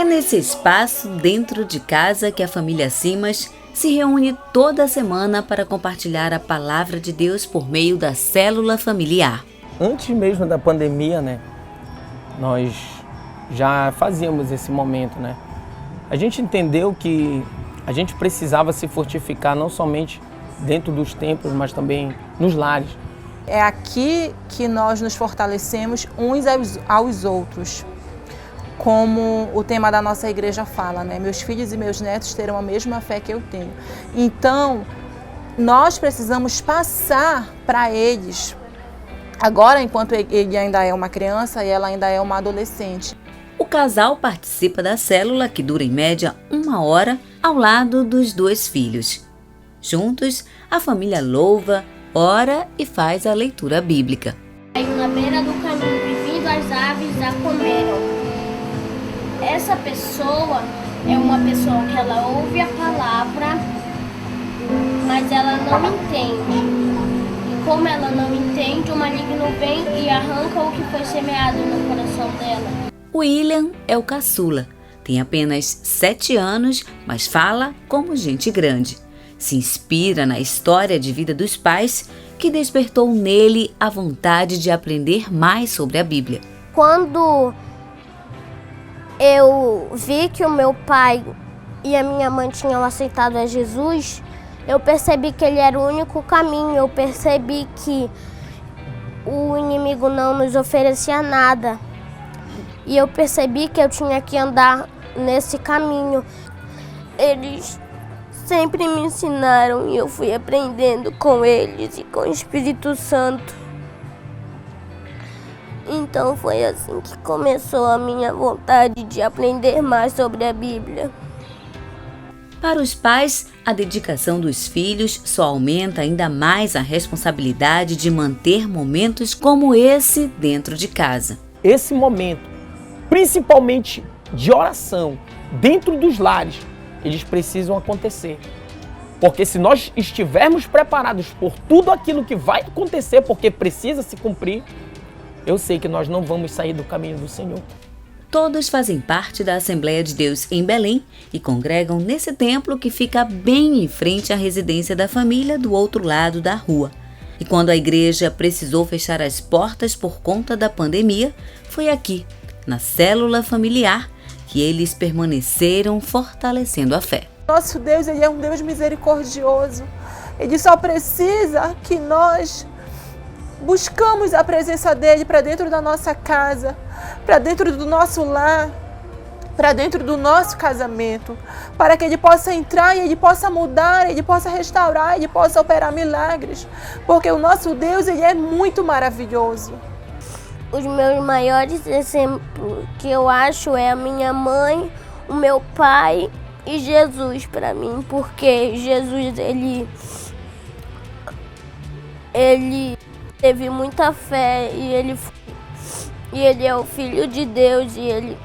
É nesse espaço dentro de casa que a família Simas se reúne toda semana para compartilhar a palavra de Deus por meio da célula familiar. Antes mesmo da pandemia, nós já fazíamos esse momento, A gente entendeu que a gente precisava se fortificar não somente dentro dos templos, mas também nos lares. É aqui que nós nos fortalecemos uns aos outros. Como o tema da nossa igreja fala, Meus filhos e meus netos terão a mesma fé que eu tenho. Então, nós precisamos passar para eles, agora enquanto ele ainda é uma criança e ela ainda é uma adolescente. O casal participa da célula, que dura em média 1 hora, ao lado dos 2 filhos. Juntos, a família louva, ora e faz a leitura bíblica. Caiu na beira do caminho e vindo as aves a comeram. Essa pessoa é uma pessoa que ela ouve a palavra, mas ela não entende. E como ela não entende, o maligno vem e arranca o que foi semeado no coração dela. O William é o caçula. Tem apenas 7 anos, mas fala como gente grande. Se inspira na história de vida dos pais, que despertou nele a vontade de aprender mais sobre a Bíblia. Quando eu vi que o meu pai e a minha mãe tinham aceitado a Jesus, eu percebi que ele era o único caminho. Eu percebi que o inimigo não nos oferecia nada. E eu percebi que eu tinha que andar nesse caminho. Eles sempre me ensinaram e eu fui aprendendo com eles e com o Espírito Santo. Então foi assim que começou a minha vontade de aprender mais sobre a Bíblia. Para os pais, a dedicação dos filhos só aumenta ainda mais a responsabilidade de manter momentos como esse dentro de casa. Esse momento, principalmente de oração, dentro dos lares, eles precisam acontecer. Porque se nós estivermos preparados por tudo aquilo que vai acontecer, porque precisa se cumprir, eu sei que nós não vamos sair do caminho do Senhor. Todos fazem parte da Assembleia de Deus em Belém e congregam nesse templo que fica bem em frente à residência da família do outro lado da rua. E quando a igreja precisou fechar as portas por conta da pandemia, foi aqui, na célula familiar, que eles permaneceram fortalecendo a fé. Nosso Deus, Ele é um Deus misericordioso. Ele só precisa que nós buscamos a presença dEle para dentro da nossa casa, para dentro do nosso lar, para dentro do nosso casamento, para que Ele possa entrar e Ele possa mudar, Ele possa restaurar, Ele possa operar milagres, porque o nosso Deus, Ele é muito maravilhoso. Os meus maiores exemplos que eu acho é a minha mãe, o meu pai e Jesus para mim, porque Jesus, ele teve muita fé e ele é o Filho de Deus e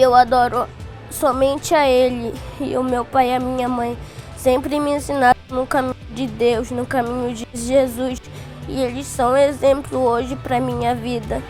eu adoro somente a Ele. E o meu pai e a minha mãe sempre me ensinaram no caminho de Deus, no caminho de Jesus. E eles são exemplo hoje para minha vida.